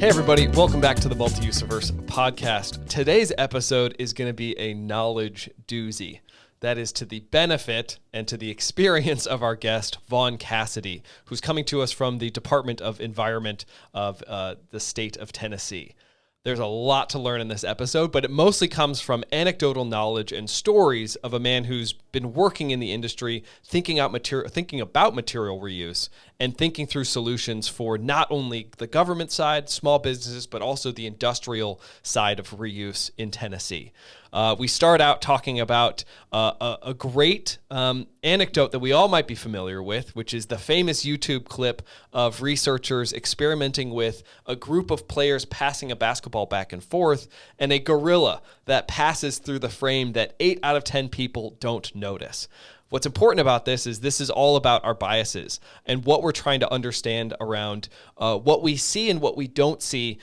Hey everybody, welcome back to the Multi-usiverse podcast. Today's episode is going to be a knowledge doozy. That is to the benefit and to the experience of our guest, Vaughn Cassidy, who's coming to us from the Department of Environment of the state of Tennessee. There's a lot to learn in this episode, but it mostly comes from anecdotal knowledge and stories of a man who's been working in the industry, thinking about material reuse, and thinking through solutions for not only the government side, small businesses, but also the industrial side of reuse in Tennessee. We start out talking about a great anecdote that we all might be familiar with, which is the famous YouTube clip of researchers experimenting with a group of players passing a basketball back and forth, and a gorilla that passes through the frame that 8 out of 10 people don't notice. What's important about this is all about our biases and what we're trying to understand around what we see and what we don't see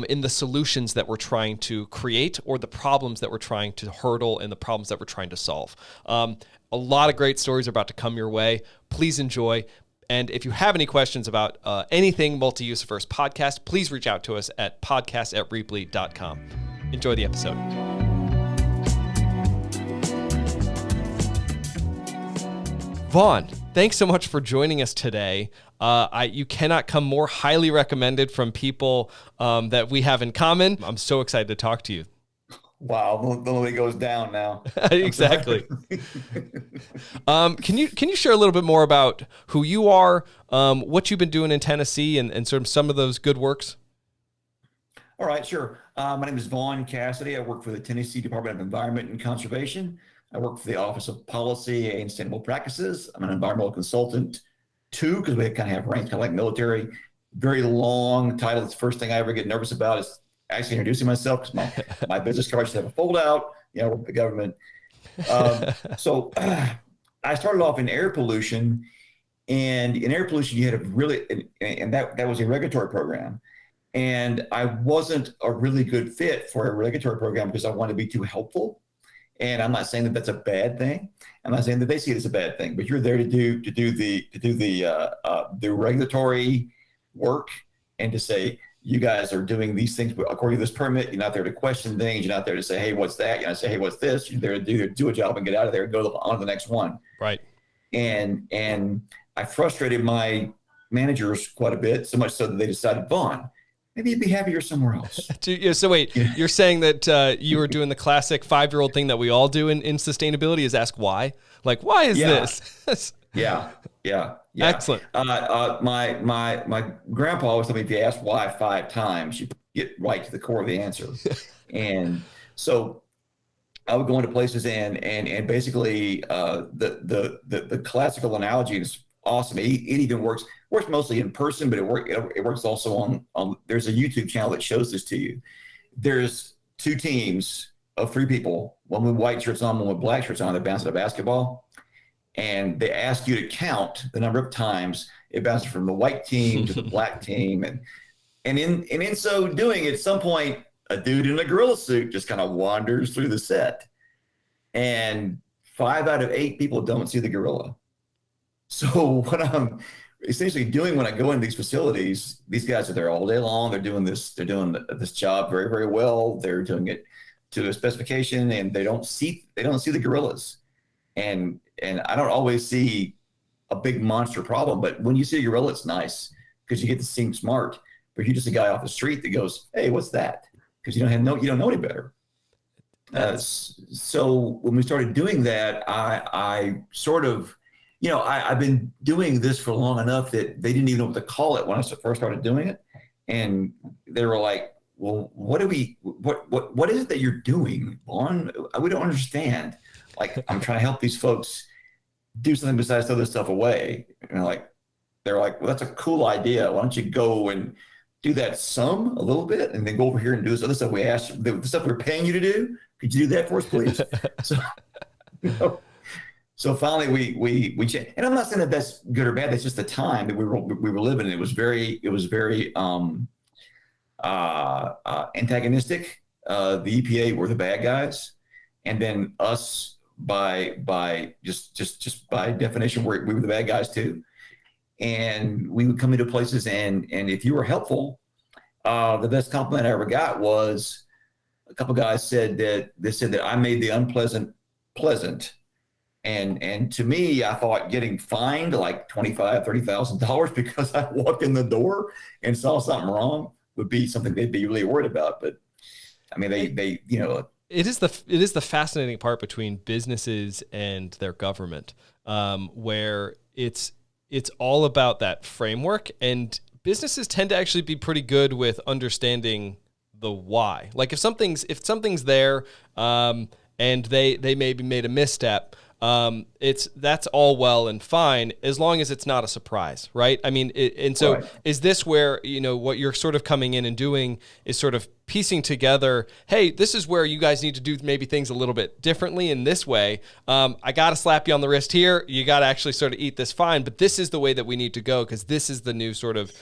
in the solutions that we're trying to create, or the problems that we're trying to hurdle and the problems that we're trying to solve. A lot of great stories are about to come your way. Please enjoy. And if you have any questions about anything Multi-usiverse podcast, please reach out to us at podcast@rheaply.com. Enjoy the episode. Vaughn, thanks so much for joining us today. You cannot come more highly recommended from people that we have in common. I'm so excited to talk to you. Wow, the only goes down now. Exactly. Can you share a little bit more about who you are, what you've been doing in Tennessee, and sort of some of those good works? All right, sure. My name is Vaughn Cassidy. I work for the Tennessee Department of Environment and Conservation. I work for the Office of Policy and Sustainable Practices. I'm an environmental consultant too, because we kind of have ranks, kind of like military. Very long title. It's the first thing I ever get nervous about is actually introducing myself, because my business card should have a fold out. I work for the government. So I started off in air pollution, and in air pollution, you had that was a regulatory program. And I wasn't a really good fit for a regulatory program because I wanted to be too helpful. And I'm not saying that that's a bad thing. I'm not saying that they see it as a bad thing, but you're there to do the regulatory work and to say, you guys are doing these things according to this permit. You're not there to question things. You're not there to say, hey, what's that? You're not say, hey, what's this? You're there to do a job and get out of there and go on to the next one. Right. And I frustrated my managers quite a bit, so much so that they decided, Vaughn, maybe you'd be happier somewhere else. So wait, you're saying that you were doing the classic 5-year-old thing that we all do in sustainability, is ask why? Like, why is this? Yeah. Excellent. My grandpa always told me, if you ask why 5 times, you get right to the core of the answer. And so I would go into places and basically the classical analogy is awesome. It even works mostly in person, but it works also on there's a YouTube channel that shows this to you. There's 2 teams of 3 people, one with white shirts on, one with black shirts on, that bounce at a basketball. And they ask you to count the number of times it bounces from the white team to the black team. And in so doing, at some point, a dude in a gorilla suit just kind of wanders through the set. And 5 out of 8 people don't see the gorilla. So what I'm essentially doing when I go into these facilities, these guys are there all day long. They're doing this job very, very well. They're doing it to a specification, and they don't see the gorillas. And I don't always see a big monster problem, but when you see a gorilla, it's nice because you get to seem smart. But if you're just a guy off the street that goes, hey, what's that? Because you don't know any better. So when we started doing that, I sort of, I've been doing this for long enough that they didn't even know what to call it when I first started doing it. And they were like, well, what is it that you're doing, Vaughn? We don't understand. Like, I'm trying to help these folks do something besides throw this stuff away. And they're like, well, that's a cool idea. Why don't you go and do that a little bit, and then go over here and do this other stuff we asked, the stuff we're paying you to do. Could you do that for us, please? So finally we changed. And I'm not saying that that's good or bad. That's just the time that we were living in. It was very antagonistic. The EPA were the bad guys, and then us by just by definition we were the bad guys too. And we would come into places, and if you were helpful, The best compliment I ever got was a couple guys said that I made the unpleasant pleasant. And to me, I thought getting fined like $25,000-$30,000 because I walked in the door and saw something wrong would be something they'd be really worried about. But I mean, they it is the fascinating part between businesses and their government, where it's all about that framework, and businesses tend to actually be pretty good with understanding the why. Like if something's there, and they maybe made a misstep, that's all well and fine as long as it's not a surprise, right? I mean, so right. Is this where, what you're sort of coming in and doing is sort of piecing together, hey, this is where you guys need to do maybe things a little bit differently in this way. I got to slap you on the wrist here. You got to actually sort of eat this fine, but this is the way that we need to go because this is the new sort of,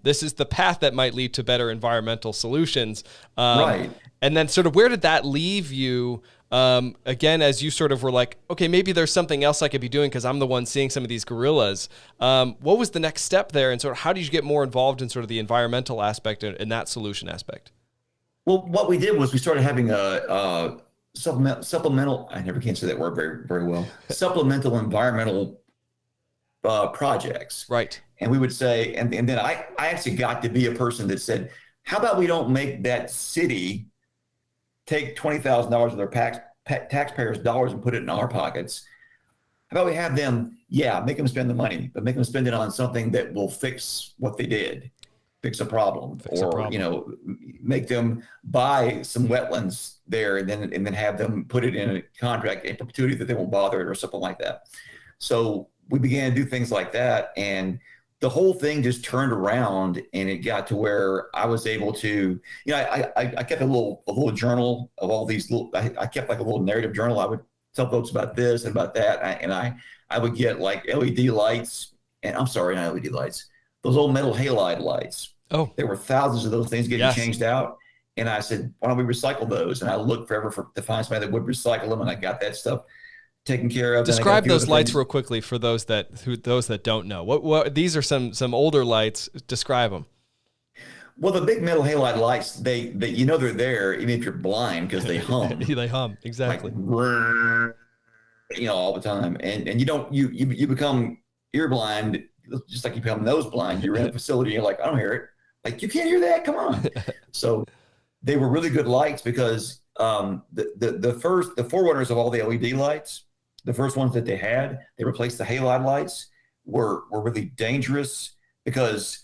this is the path that might lead to better environmental solutions. Right. And then sort of where did that leave you? Again, as you sort of were like, okay, maybe there's something else I could be doing because I'm the one seeing some of these gorillas. What was the next step there? And sort of how did you get more involved in sort of the environmental aspect and that solution aspect? Well, what we did was we started having a supplemental, I never can say that word very, very well, supplemental environmental projects. Right. And we would say, and then I actually got to be a person that said, how about we don't make that city take $20,000 of their taxpayers' dollars and put it in our pockets? How about we have them, make them spend the money, but make them spend it on something that will fix what they did, fix a problem, make them buy some wetlands there and then have them put it in a contract in perpetuity that they won't bother it or something like that. So we began to do things like that, and the whole thing just turned around, and it got to where I was able to, I kept a little journal of all these I kept like a little narrative journal. I would tell folks about this and about that. I would get like LED lights, and I'm sorry, not LED lights, those old metal halide lights. Oh, there were thousands of those things getting changed out. And I said, why don't we recycle those? And I looked forever to find somebody that would recycle them. And I got that stuff taken care of. Describe those lights real quickly for those that don't know. What these are some older lights. Describe them. Well, the big metal halide lights, they they're there even if you're blind because they hum. They hum, exactly. Like, all the time, and you become ear blind just like you become nose blind. You're in a facility, you're like, I don't hear it. Like, you can't hear that? Come on. So they were really good lights because the forerunners of all the LED lights, the first ones that they replaced the halide lights, were really dangerous because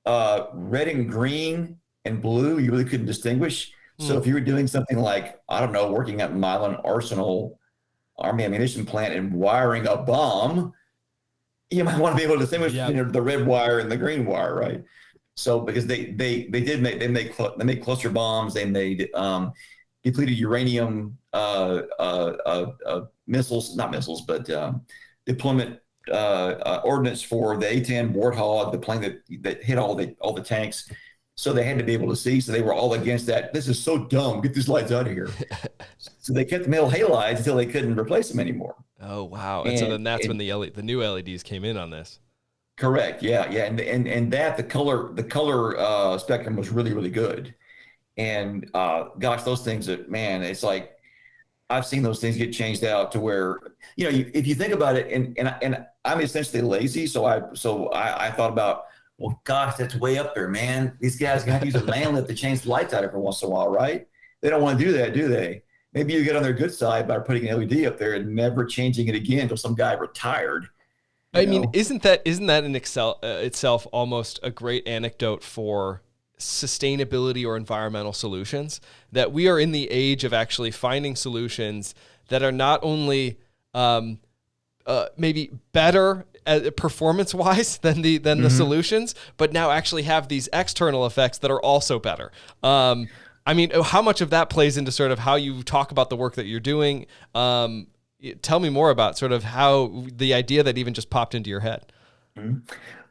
red and green and blue, you really couldn't distinguish. So if you were doing something like, I don't know, working at Milan Arsenal Army ammunition plant and wiring a bomb, you might want to be able to distinguish between the red wire and the green wire, right? So because they made cluster bombs, they made depleted uranium missiles, not missiles, but deployment ordnance for the A-10 Warthog, the plane that hit all the tanks. So they had to be able to see. So they were all against that. This is so dumb. Get these lights out of here. So they kept the metal halides until they couldn't replace them anymore. Oh wow! And so then that's when the new LEDs came in on this. Correct. Yeah. And that the color spectrum was really, really good. And gosh, those things it's like I've seen those things get changed out to where if you think about it, and I'm essentially lazy, so I thought about, well, gosh, that's way up there, man. These guys got to use a man lift to change the lights out every once in a while, right? They don't want to do that, do they? Maybe you get on their good side by putting an LED up there and never changing it again until some guy retired. I mean, isn't that in itself almost a great anecdote for sustainability or environmental solutions? That we are in the age of actually finding solutions that are not only maybe better performance-wise than the solutions, but now actually have these external effects that are also better. I mean, how much of that plays into sort of how you talk about the work that you're doing? Tell me more about sort of how the idea that even just popped into your head. Mm-hmm.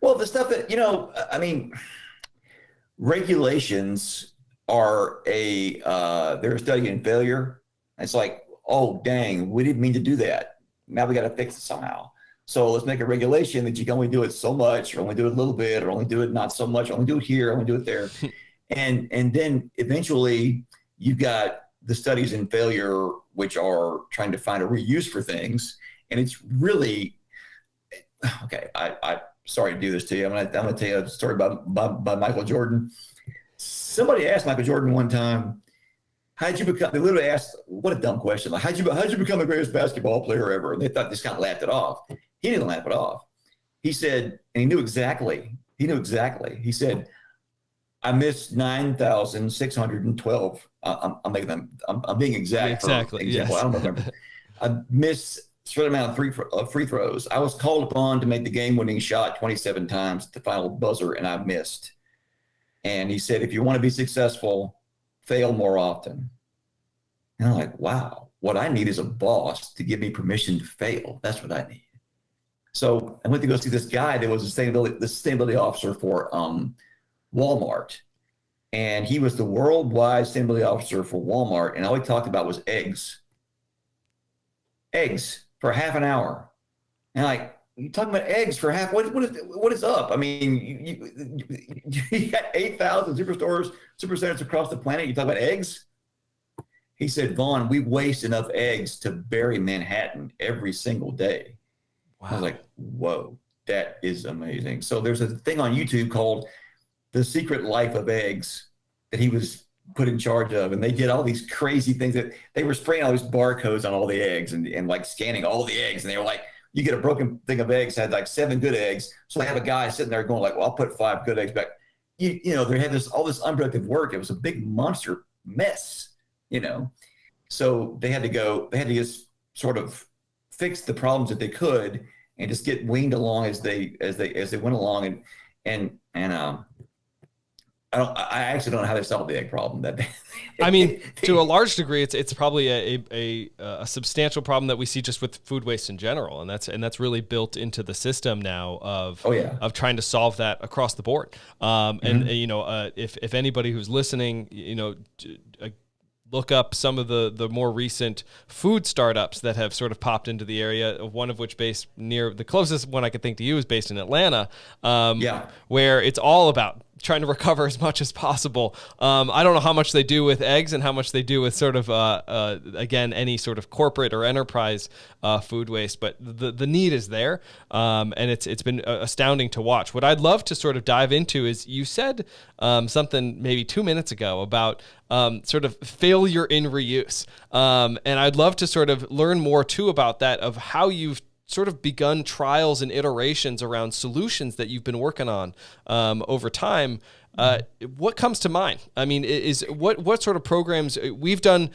Well, the stuff that, I mean, regulations are they're a study in failure. It's like, oh, dang, we didn't mean to do that. Now we got to fix it somehow. So let's make a regulation that you can only do it so much, or only do it a little bit, or only do it not so much, only do it here, only do it there. And then eventually you've got the studies in failure, which are trying to find a reuse for things. And it's really, okay, I sorry to do this to you. I'm gonna tell you a story about Michael Jordan. Somebody asked Michael Jordan one time, how'd you become, they literally asked, what a dumb question. Like, how'd you become the greatest basketball player ever? And they thought, just kind of laughed it off. He didn't laugh it off. He said, and he knew exactly. He said, I missed 9,612. I'm being exact. Exactly. Yes. I don't remember. I missed a certain amount of free throws. I was called upon to make the game-winning shot 27 times at the final buzzer, and I missed. And he said, if you want to be successful, fail more often. And I'm like, wow, what I need is a boss to give me permission to fail. That's what I need. So I went to go see this guy that was the sustainability officer for Walmart. And he was the worldwide sustainability officer for Walmart. And all he talked about was eggs for half an hour. And like, you talking about eggs for half? What is up? I mean, you got 8,000 supercenters across the planet. You talk about eggs? He said, Vaughn, we waste enough eggs to bury Manhattan every single day. Wow. I was like, whoa, that is amazing. So there's a thing on YouTube called The Secret Life of Eggs that he was put in charge of. And they did all these crazy things that they were spraying all these barcodes on all the eggs and like scanning all the eggs. And they were like, you get a broken thing of eggs, had like 7 good eggs. So they have a guy sitting there going like, well, I'll put 5 good eggs back. You know, they had all this unproductive work. It was a big monster mess, you know? So they had to just sort of fix the problems that they could and just get weaned along as they went along. I actually don't know how they solved the egg problem. I mean, to a large degree, it's probably a substantial problem that we see just with food waste in general, and that's really built into the system now of trying to solve that across the board. And you know, if anybody who's listening, you know, look up some of the more recent food startups that have sort of popped into the area, one of which based near the closest one I could think to you is based in Atlanta, where it's all about trying to recover as much as possible. I don't know how much they do with eggs and how much they do with sort of, again, any sort of corporate or enterprise food waste, but the need is there. And it's been astounding to watch. What I'd love to sort of dive into is you said something maybe 2 minutes ago about sort of failure in reuse. And I'd love to sort of learn more too about that, of how you've sort of begun trials and iterations around solutions that you've been working on over time. What comes to mind? I mean, is what sort of programs we've done?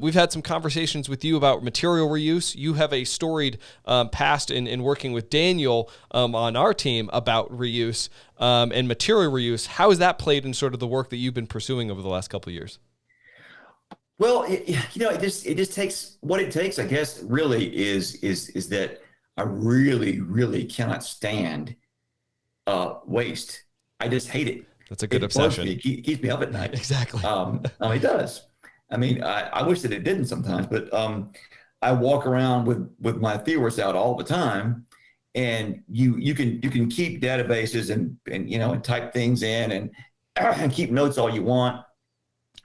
We've had some conversations with you about material reuse. You have a storied past in working with Daniel on our team about reuse and material reuse. How has that played in sort of the work that you've been pursuing over the last couple of years? Well, you know, it just takes what it takes, I guess, really is that I really cannot stand waste. I just hate it. That's a good obsession. It keeps me up at night. Exactly. It does. I mean, I wish that it didn't sometimes, but I walk around with my thesaurus out all the time, and you can keep databases and you know, and type things in and keep notes all you want.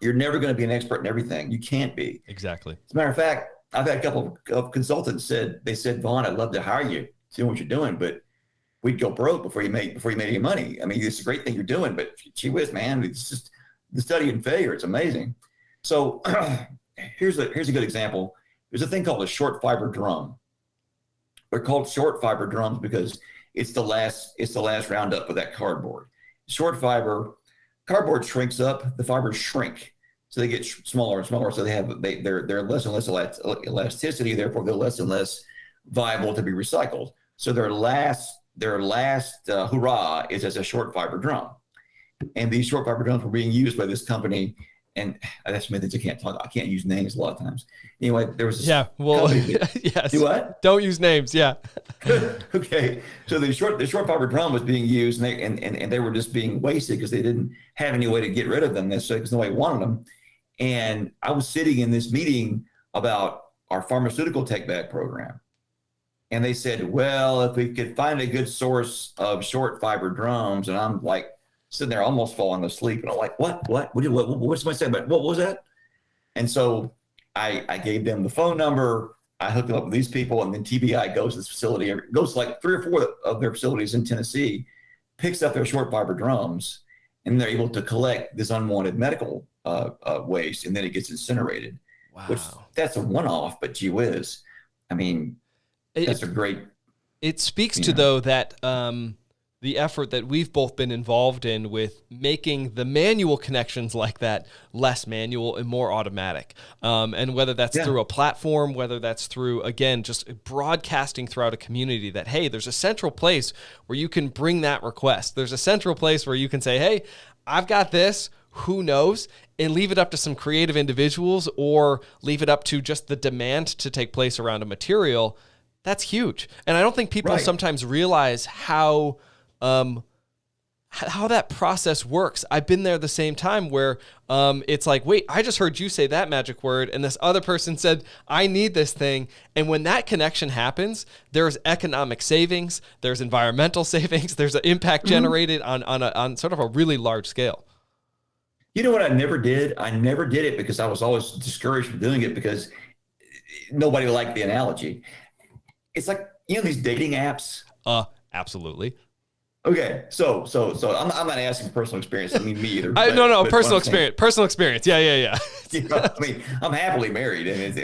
You're never going to be an expert in everything. You can't be. Exactly. As a matter of fact, I've had a couple of consultants said, Vaughn, I'd love to hire you, doing what you're doing, but we'd go broke before you made any money. I mean, it's a great thing you're doing, but gee whiz, man, it's just the study in failure. It's amazing. So here's a good example. There's a thing called a short fiber drum. They're called short fiber drums because it's the last roundup of that cardboard. Short fiber cardboard shrinks up, the fibers shrink. So they get smaller and smaller. So they're less and less elasticity. Therefore, they're less and less viable to be recycled. So their last hurrah is as a short fiber drum. And these short fiber drums were being used by this company. And that's methods I can't talk. I can't use names a lot of times. Anyway, there was this yes. Do what? Don't use names. Yeah. Okay. So the short fiber drum was being used, and they were just being wasted because they didn't have any way to get rid of them necessarily because nobody wanted them. And I was sitting in this meeting about our pharmaceutical take back program, And they said, well, if we could find a good source of short fiber drums, and I'm like sitting there almost falling asleep, and I'm like, what's my saying? But what was that? And so I gave them the phone number. I hooked them up with these people, and then TBI goes to this facility, goes to like 3 or 4 of their facilities in Tennessee, picks up their short fiber drums, and they're able to collect this unwanted medical waste, and then it gets incinerated. Wow. Which that's a one-off, but gee whiz, I mean, that's a great. It speaks to though that the effort that we've both been involved in with making the manual connections like that less manual and more automatic. And whether that's through a platform, whether that's through, again, just broadcasting throughout a community that, hey, there's a central place where you can bring that request. There's a central place where you can say, hey, I've got this, who knows? And leave it up to some creative individuals or leave it up to just the demand to take place around a material. That's huge. And I don't think people sometimes realize how that process works. I've been there the same time where it's like, wait, I just heard you say that magic word, and this other person said, I need this thing. And when that connection happens, there's economic savings, there's environmental savings, there's an impact generated on sort of a really large scale. You know what I never did? I never did it because I was always discouraged from doing it because nobody liked the analogy. It's like, these dating apps. Absolutely. Okay, so I'm not asking for personal experience. I mean, me either. No, personal experience. Personal experience. Yeah. I mean, I'm happily married, and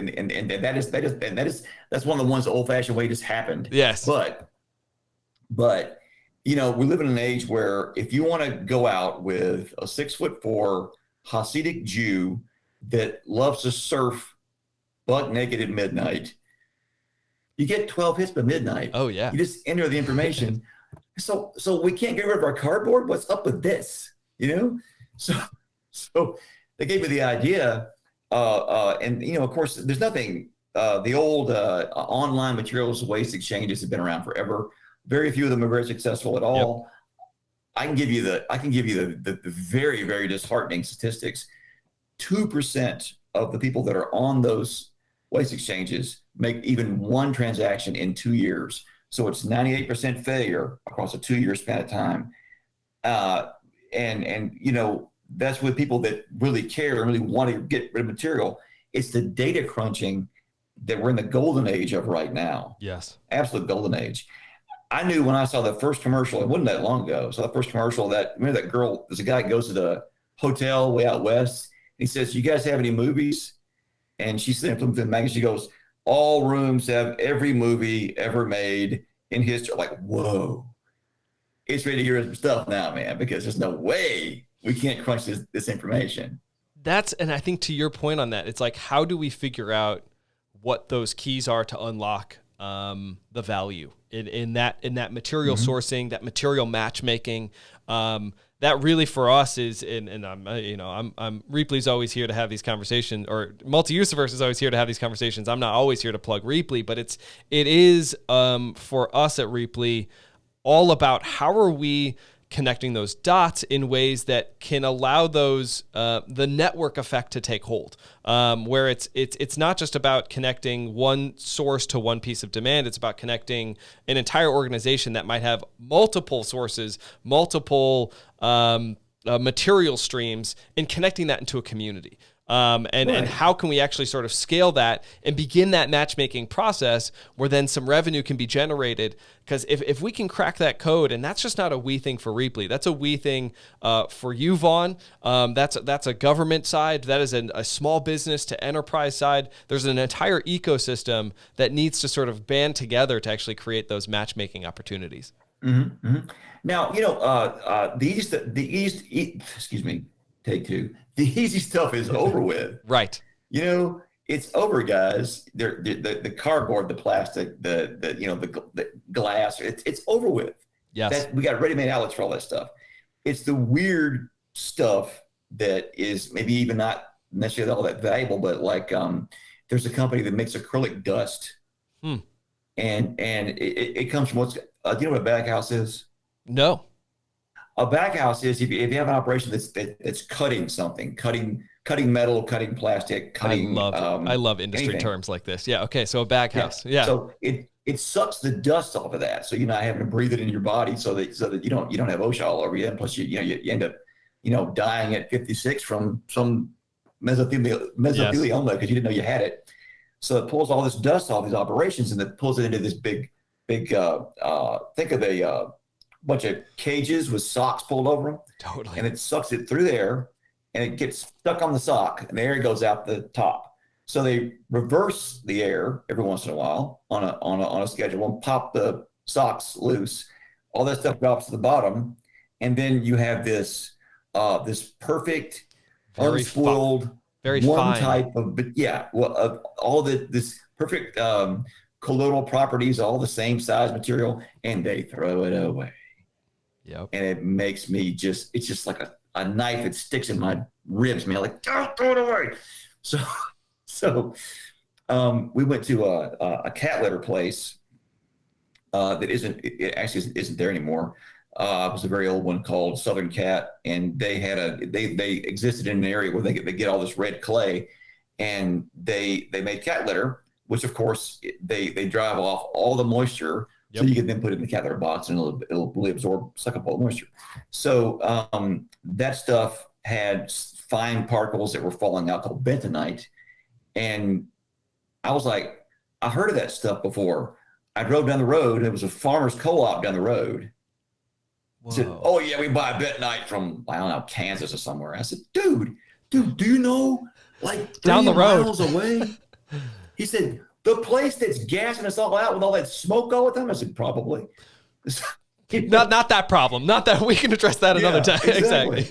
that's one of the ones the old-fashioned way just happened. Yes. But we live in an age where if you want to go out with a 6'4" Hasidic Jew that loves to surf buck naked at midnight, you get 12 hits by midnight. Oh yeah. You just enter the information. So we can't get rid of our cardboard. What's up with this? So they gave me the idea, and of course, there's nothing. The old online materials waste exchanges have been around forever. Very few of them are very successful at all. Yep. I can give you the very, very disheartening statistics. 2% of the people that are on those waste exchanges make even one transaction in 2 years. So it's 98% failure across a 2-year span of time. And that's with people that really care and really want to get rid of material. It's the data crunching that we're in the golden age of right now. Yes. Absolute golden age. I knew when I saw the first commercial, it wasn't that long ago. So the first commercial remember that girl, there's a guy who goes to the hotel way out west. And he says, you guys have any movies? And she sent him to the magazine. She goes, all rooms have every movie ever made in history. Like, whoa. It's ready to hear some stuff now, man, because there's no way we can't crunch this information. And I think to your point on that, it's like, how do we figure out what those keys are to unlock the value in that material sourcing, that material matchmaking? That really for us is, and I'm Rheaply's always here to have these conversations, or Multi-usiverse is always here to have these conversations. I'm not always here to plug Rheaply, but it is for us at Rheaply all about how are we connecting those dots in ways that can allow those the network effect to take hold, where it's not just about connecting one source to one piece of demand. It's about connecting an entire organization that might have multiple sources, multiple material streams, and connecting that into a community. And how can we actually sort of scale that and begin that matchmaking process where then some revenue can be generated? Because if we can crack that code, and that's just not a we thing for Rheaply, that's a we thing for you, Vaughn. That's a government side. That is a small business to enterprise side. There's an entire ecosystem that needs to sort of band together to actually create those matchmaking opportunities. Mm-hmm, mm-hmm. Now, excuse me, take two. The easy stuff is over with. Right. It's over, guys. The cardboard, the plastic, the glass, it's over with. Yes. We got ready-made outlets for all that stuff. It's the weird stuff that is maybe even not necessarily all that valuable, but like there's a company that makes acrylic dust. And it comes from do you know what a baghouse is? No. A baghouse is if you have an operation that's cutting something, cutting metal, cutting plastic, cutting. I love industry anything. terms like this. Yeah. Okay. So a baghouse. Yeah. So it sucks the dust off of that. So you're not having to breathe it in your body so that you don't have OSHA all over you. And plus you end up, dying at 56 from some mesothelioma because you didn't know you had it. So it pulls all this dust off these operations and it pulls it into this big, think of a bunch of cages with socks pulled over them. Totally. And it sucks it through there and it gets stuck on the sock and the air goes out the top. So they reverse the air every once in a while on a schedule and pop the socks loose. All that stuff drops to the bottom, and then you have this perfect, very unspoiled, very one fine type of all this perfect colloidal properties, all the same size material, and they throw it away. Yep. And it makes me it's just like a knife that sticks in my ribs, man. Like, don't throw it away. So we went to a cat litter place that actually isn't there anymore. It was a very old one called Southern Cat, and they existed in an area where they get all this red clay, and they made cat litter, which of course they drive off all the moisture. Yep. So you can then put it in the cat litter box and it'll suck up all the moisture. So that stuff had fine particles that were falling out called bentonite. And I was like, I heard of that stuff before. I drove down the road and it was a farmer's co-op down the road. Whoa. Said, oh yeah, we buy bentonite from, I don't know, Kansas or somewhere. I said, dude, do you know, like down the road miles away? He said, the place that's gassing us all out with all that smoke all the time. I said, probably. not that problem. Not that we can address that another time. Exactly.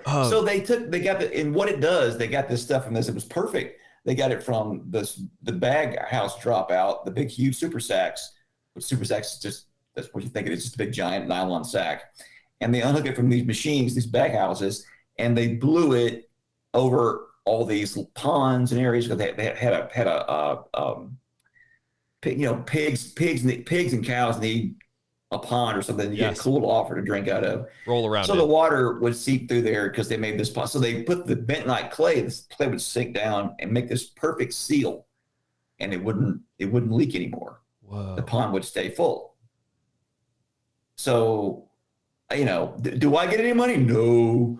Oh. So they got and what it does, they got this stuff from this. It was perfect. They got it from the bag house dropout, the big, huge super sacks. But super sacks is just, that's what you think it is, just a big, giant nylon sack. And they unhook it from these machines, these bag houses, and they blew it over all these ponds and areas because they had pigs and cows need a pond or something. You get cool water to drink out of. Roll around. So the water would seep through there because they made this pond. So they put the bentonite clay. This clay would sink down and make this perfect seal, and it wouldn't leak anymore. Whoa. The pond would stay full. So, do I get any money? No.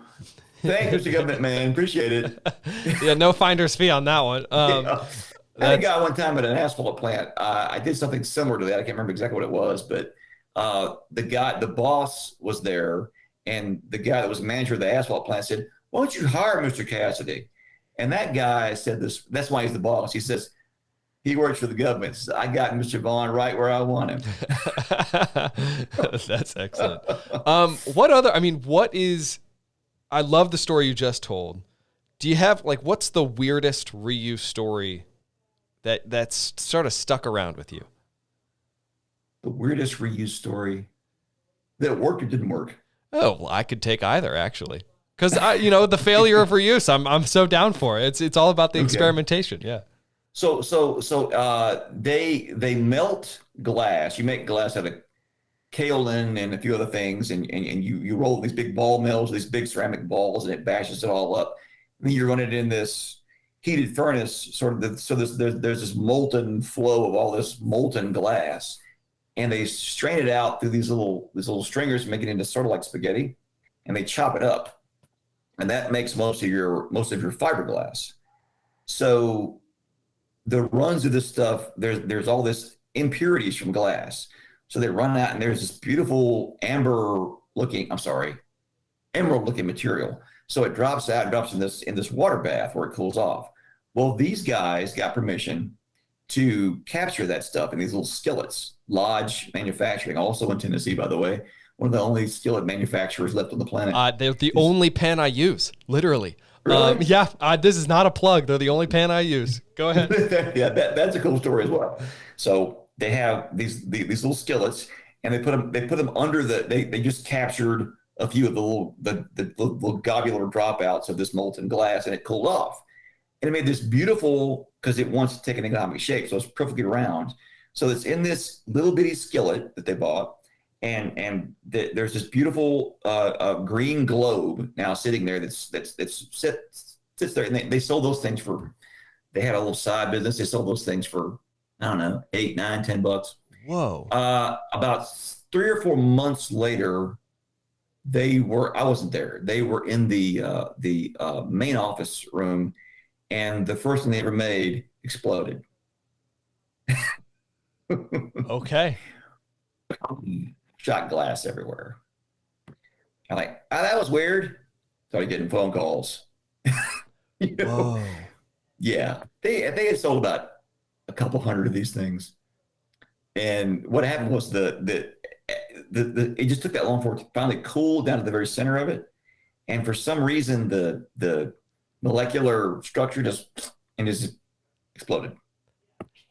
Thanks, Mr. Government Man. Appreciate it. Yeah, no finder's fee on that one. I had a guy one time at an asphalt plant. I did something similar to that. I can't remember exactly what it was, but the boss was there, and the guy that was manager of the asphalt plant said, why don't you hire Mr. Cassidy? And that guy said this, that's why he's the boss. He says, he works for the government. So I got Mr. Vaughn right where I want him. That's excellent. I love the story you just told. Do you have, what's the weirdest reuse story that's sort of stuck around with you? The weirdest reuse story that worked or didn't work? Oh, well, I could take either, actually. Because, the failure of reuse, I'm so down for it. It's all about the experimentation, yeah. So they melt glass. You make glass out of kaolin and a few other things, and you roll these big ball mills, these big ceramic balls, and it bashes it all up. And then you run it in this heated furnace, so there's this molten flow of all this molten glass, and they strain it out through these little stringers, make it into sort of like spaghetti, and they chop it up, and that makes most of your fiberglass. So the runs of this stuff, there's all this impurities from glass. So they run out and there's this beautiful emerald looking material. So it drops in this water bath where it cools off. Well, these guys got permission to capture that stuff in these little skillets. Lodge Manufacturing, also in Tennessee, by the way, one of the only skillet manufacturers left on the planet. They're the only pen I use, literally. Really? This is not a plug. They're the only pen I use. Go ahead. Yeah, that's a cool story as well. So they have these little skillets, and they put them under they just captured a few of the little globular dropouts of this molten glass, and it cooled off, and it made this beautiful, because it wants to take an economic shape, so it's perfectly round. So it's in this little bitty skillet that they bought, and there's this beautiful green globe now sitting there that sits there, and they sold those things for. They had a little side business. They sold those things for I don't know, 8, 9, $10. Whoa. About 3 or 4 months later, I wasn't there. They were in the main office room, and the first thing they ever made exploded. Okay. Shot glass everywhere. I'm like, oh, that was weird. Started getting phone calls. Whoa. Yeah, they had sold about a couple hundred of these things, and what happened was the it just took that long for it to finally cool down to the very center of it, and for some reason the molecular structure just exploded,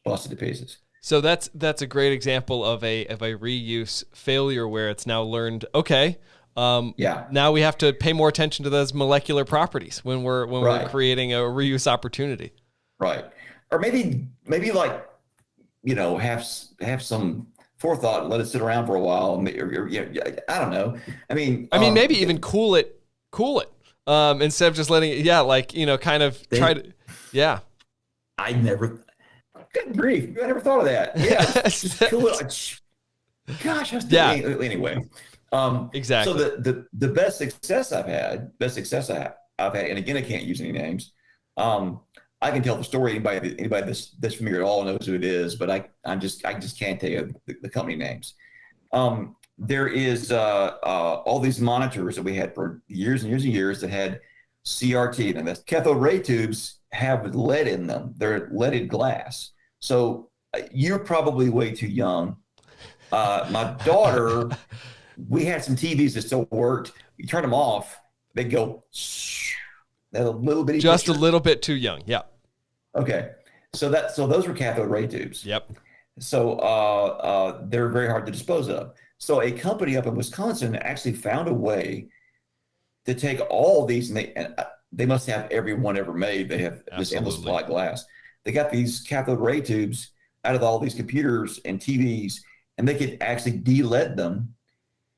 busted to pieces. So that's a great example of a reuse failure where it's now learned, okay, Yeah, now we have to pay more attention to those molecular properties when we're creating a reuse opportunity. Right. Or maybe like, have some forethought and let it sit around for a while. I don't know. I mean, maybe even cool it, instead of just letting it, kind of try to, yeah. Good grief. I never thought of that. Yeah. Just cool it. Gosh, anyway. Exactly. So the best success I've had, and again, I can't use any names. I can tell the story. Anybody that's familiar at all knows who it is, but I just can't tell you the company names. There is all these monitors that we had for years and years and years that had CRT, and the cathode ray tubes have lead in them. They're leaded glass. So you're probably way too young. My daughter, we had some TVs that still worked. You turn them off, they go. That a little bitty just picture. A little bit too young. Yeah. Okay. So those were cathode ray tubes. Yep. So they're very hard to dispose of. So a company up in Wisconsin actually found a way to take all these, and they must have every one ever made. They have this endless supply of glass. They got these cathode ray tubes out of all these computers and TVs, and they could actually de-lead them.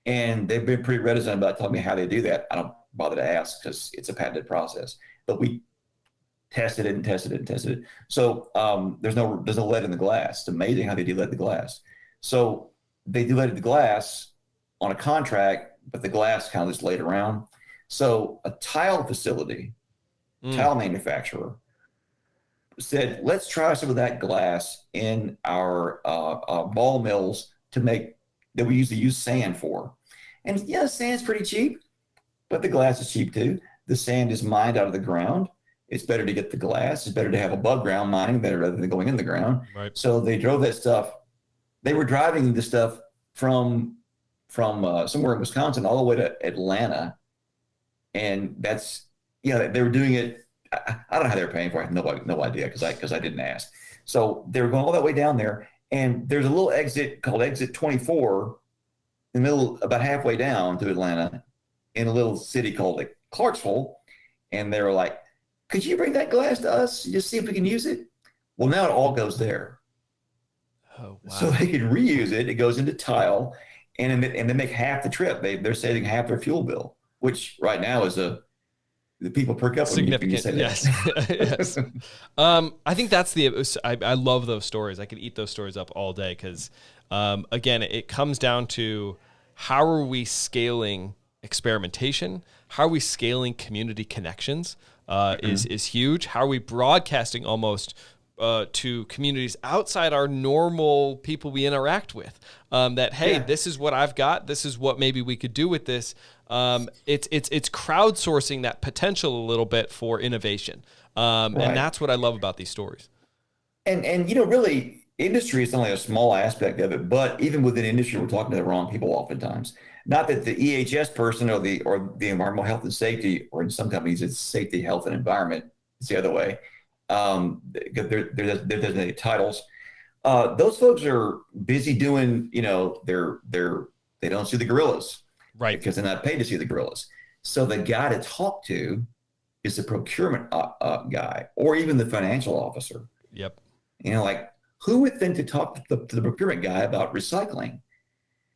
And they've been pretty reticent about telling me how they do that. I don't bother to ask because it's a patented process. But we tested it and tested it and tested it. So there's no lead in the glass. It's amazing how they de-lead the glass. So they de-leaded the glass on a contract, but the glass kind of just laid around. So a tile facility, tile manufacturer said, let's try some of that glass in our ball mills that we usually use sand for. And yeah, sand's pretty cheap, but the glass is cheap too. The sand is mined out of the ground. It's better to get the glass. It's better to have above ground mining better rather than going in the ground. Right. So they drove that stuff. They were driving the stuff from somewhere in Wisconsin all the way to Atlanta. And that's, they were doing it. I don't know how they were paying for it. No idea because I didn't ask. So they were going all that way down there. And there's a little exit called Exit 24 in the middle, about halfway down to Atlanta, in a little city called Clarksville. And they were like, could you bring that glass to us? Just see if we can use it. Well, now it all goes there. Oh, wow. So they can reuse it. It goes into tile, and they make half the trip. They're saving half their fuel bill, which right now is the people perk up. Significant, when you say that. Yes. I think that's I love those stories. I could eat those stories up all day because, again, it comes down to how are we scaling experimentation? How are we scaling community connections? Is huge. How are we broadcasting almost to communities outside our normal people we interact with? That, hey, this is what I've got. This is what maybe we could do with this. It's crowdsourcing that potential a little bit for innovation. And that's what I love about these stories. And really, industry is only a small aspect of it, but even within industry, we're talking to the wrong people oftentimes. Not that the EHS person or the environmental health and safety, or in some companies it's safety, health, and environment. It's the other way. They're designated titles. Those folks are busy doing, they don't see the gorillas. Right. Because they're not paid to see the gorillas. So the guy to talk to is the procurement guy, or even the financial officer. Yep. Who would think to talk to the procurement guy about recycling?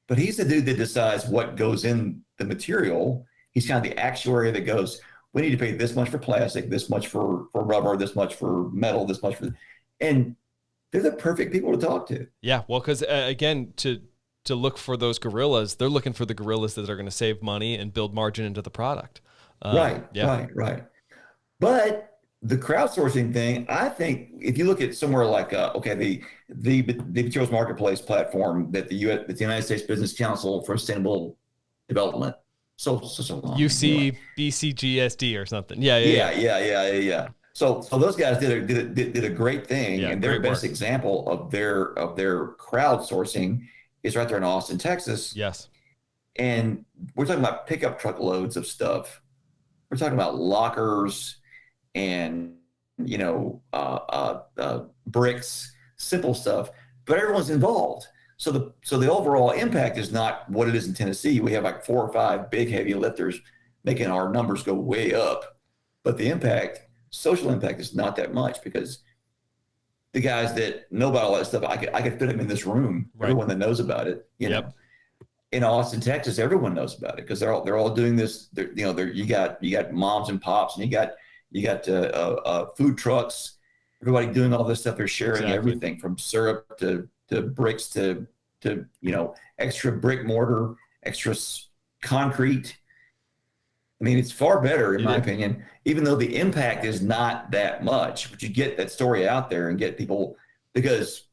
But he's the dude that decides what goes in the material. He's kind of the actuary that goes, we need to pay this much for plastic, this much for rubber, this much for metal, this much for, and they're the perfect people to talk to. Yeah, well, because again, to look for those gorillas, they're looking for the gorillas that are going to save money and build margin into the product. Right, Yeah, right. But the crowdsourcing thing, I think, if you look at somewhere like okay, the materials marketplace platform that the United States Business Council for Sustainable Development, so long name, anyway. UC BCGSD or something. Yeah, yeah, yeah, Yeah. So those guys did a great thing, yeah. and their Great best work. example of their crowdsourcing is right there in Austin, Texas. Yes. And we're talking about pickup truckloads of stuff. We're talking about lockers and bricks, simple stuff, but everyone's involved. So the overall impact is not what it is in Tennessee. We have like 4 or 5 big heavy lifters making our numbers go way up, but the social impact is not that much because the guys that know about all that stuff, I could fit them in this room. Right. Everyone that knows about it, Yep. In Austin, Texas, everyone knows about it because they're all doing this. You got moms and pops, and you got food trucks. Everybody doing all this stuff. They're sharing everything from syrup to bricks to extra brick mortar, extra concrete. I mean, it's far better in my opinion, even though the impact is not that much. But you get that story out there and get people, because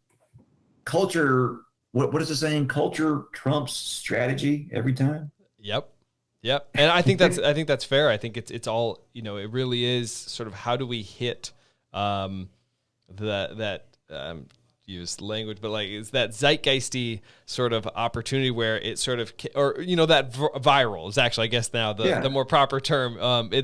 culture. What is the saying? Culture trumps strategy every time. Yep. And I think that's fair. I think it's all, it really is sort of how do we hit use language, but like it's that zeitgeisty sort of opportunity where it sort of, or that viral is actually, I guess now the more proper term,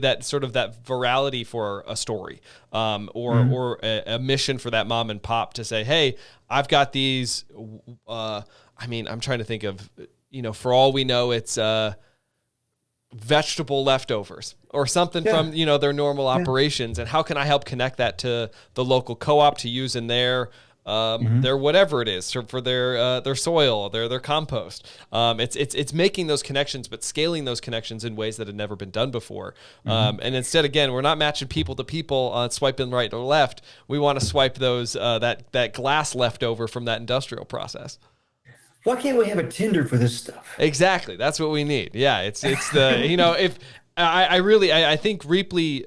that sort of that virality for a story, or a mission for that mom and pop to say, hey, I've got these. I'm trying to think of, for all we know, it's vegetable leftovers or something from their normal operations, and how can I help connect that to the local co-op to use in their whatever it is for their soil, their compost. It's making those connections, but scaling those connections in ways that had never been done before. And instead, again, we're not matching people to people on swiping right or left. We want to swipe those that glass leftover from that industrial process. Why can't we have a Tinder for this stuff? Exactly, that's what we need. Yeah, it's the if I think Rheaply.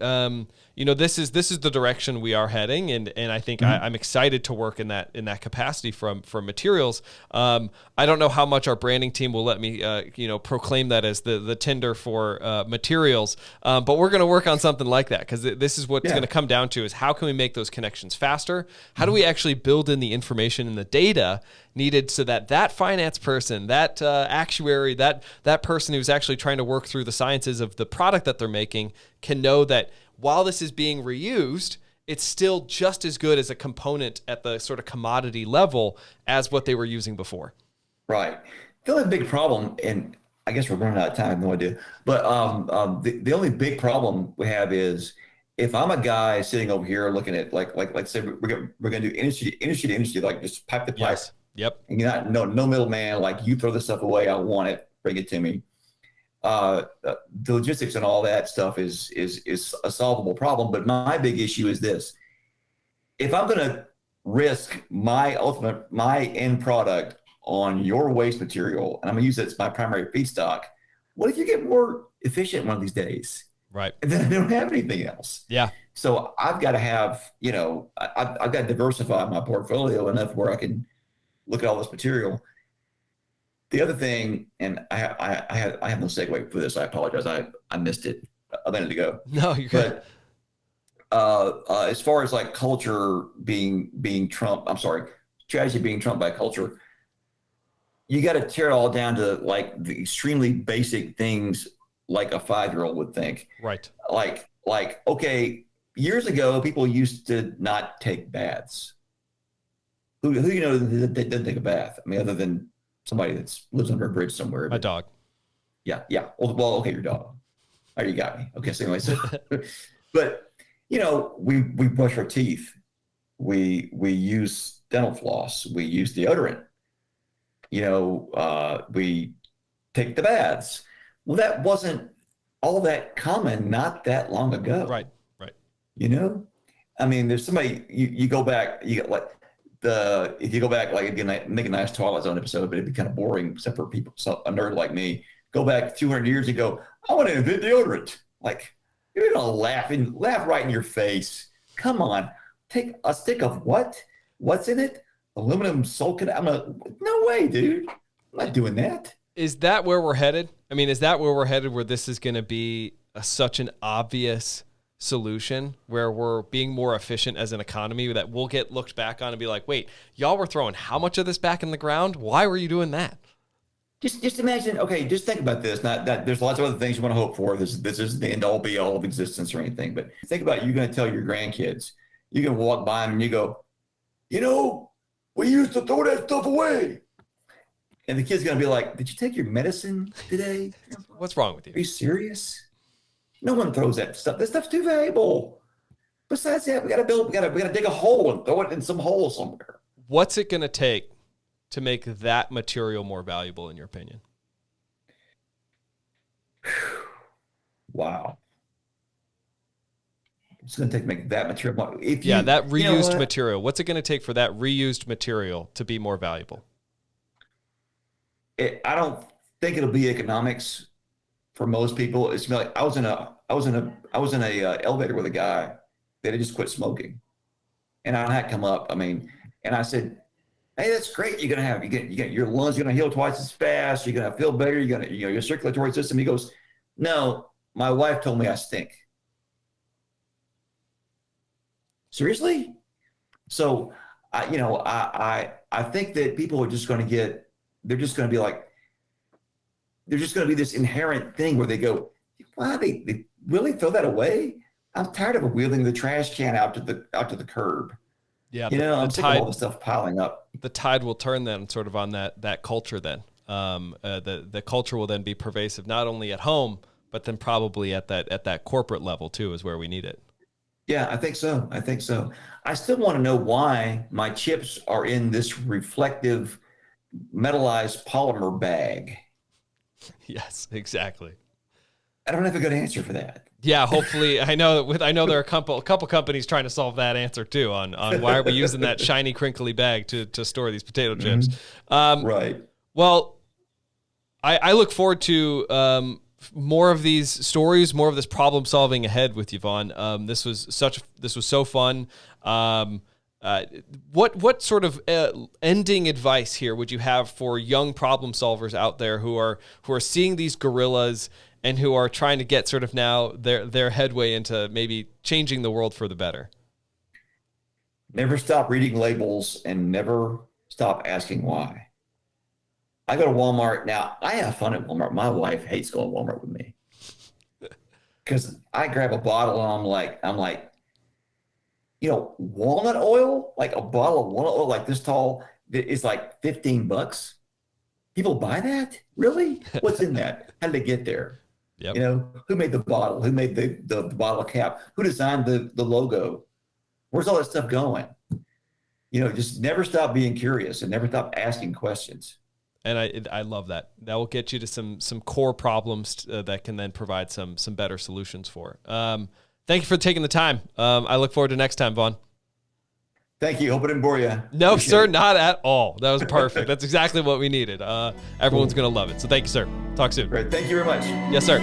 This is the direction we are heading, and I think I'm excited to work in that capacity from materials. I don't know how much our branding team will let me proclaim that as the Tinder for materials, but we're going to work on something like that, because this is what's going to come down to is how can we make those connections faster? How do we actually build in the information and the data needed so that finance person, that actuary, that person who's actually trying to work through the sciences of the product that they're making can know that while this is being reused, it's still just as good as a component at the sort of commodity level as what they were using before. Right. The only big problem, and I guess we're running out of time, I have no idea, but the only big problem we have is if I'm a guy sitting over here looking at like say we're going to do industry to industry, like just pipe to pipe. Yes. Yep. And you're not no middleman, like you throw this stuff away, I want it, bring it to me. The logistics and all that stuff is a solvable problem. But my big issue is this: if I'm going to risk my end product on your waste material, and I'm going to use it as my primary feedstock, what if you get more efficient one of these days? Right. And then I don't have anything else. Yeah. So I've got to have, I've got to diversify my portfolio enough where I can look at all this material. The other thing, and I have no segue for this. I apologize. I missed it a minute ago. No, you're good. But as far as like culture being trumped, strategy being trumped by culture, you got to tear it all down to like the extremely basic things like a 5-year-old would think. Right. Like okay, years ago people used to not take baths. Who that doesn't take a bath? I mean, other than somebody that lives under a bridge somewhere. A dog. Yeah. Well, okay, your dog. Oh, you got me. Okay, so anyways, but we brush our teeth. We use dental floss. We use deodorant. We take the baths. Well, that wasn't all that common not that long ago. Right. I mean, there's somebody you go back. You got like if you go back, like again, make a nice Twilight Zone episode, but it'd be kind of boring, except for people, so a nerd like me. Go back 200 years and go, I want to invent deodorant. Like, you're gonna laugh right in your face. Come on, take a stick of what? What's in it? Aluminum sulfate. No way, dude. I'm not doing that. Is that where we're headed? I mean, is that where we're headed? Where this is going to be such an obvious solution, where we're being more efficient as an economy, that we'll get looked back on and be like, wait, y'all were throwing how much of this back in the ground? Why were you doing that? Just imagine, okay, just think about this. Not that there's lots of other things you want to hope for. This isn't the end all be all of existence or anything, but think about you're going to tell your grandkids, you can walk by them and you go, we used to throw that stuff away. And the kid's going to be like, did you take your medicine today? What's wrong with you? Are you serious? No one throws that stuff. That stuff's too valuable. Besides that, we got to dig a hole and throw it in some hole somewhere. What's it going to take to make that material more valuable, in your opinion? Wow. It's going to take to make that material more. That reused material. What's it going to take for that reused material to be more valuable? I don't think it'll be economics for most people. It's like I was in a elevator with a guy that had just quit smoking, and I had come up. And I said, "Hey, that's great. You get your lungs are gonna heal twice as fast. You're gonna feel better. You're gonna your circulatory system." He goes, "No, my wife told me I stink." Seriously? So I think that people are just going to get. They're just going to be like. There's just going to be this inherent thing where they go, "Wow, they really throw that away?" I'm tired of wheeling the trash can out to the curb. Yeah, I'm sick of all the stuff piling up. The tide will turn then, sort of on that culture. Then the culture will then be pervasive, not only at home, but then probably at that corporate level too, is where we need it. Yeah, I think so. I still want to know why my chips are in this reflective metallized polymer bag. Yes, exactly. I don't have a good answer for that. Yeah, hopefully. I know there are a couple companies trying to solve that answer too on why are we using that shiny, crinkly bag to store these potato chips. Right. Well, I look forward to more of these stories, more of this problem solving ahead with you, Vaughn. This was so fun. What sort of ending advice here would you have for young problem solvers out there who are seeing these gorillas and who are trying to get sort of now their headway into maybe changing the world for the better? Never stop reading labels and never stop asking why. I go to Walmart now. I have fun at Walmart. My wife hates going to Walmart with me because I grab a bottle and I'm like, walnut oil, like a bottle of walnut oil like this tall, is like $15. People buy that? Really? What's in that? How did they get there? Yep. Who made the bottle? Who made the bottle cap? Who designed the logo? Where's all that stuff going? Just never stop being curious and never stop asking questions. And I love that. That will get you to some core problems that can then provide some better solutions for. Thank you for taking the time. I look forward to next time, Vaughn. Thank you. Hope it didn't bore you. No, sir, not at all. That was perfect. That's exactly what we needed. Everyone's going to love it. So thank you, sir. Talk soon. Great. Thank you very much. Yes, sir.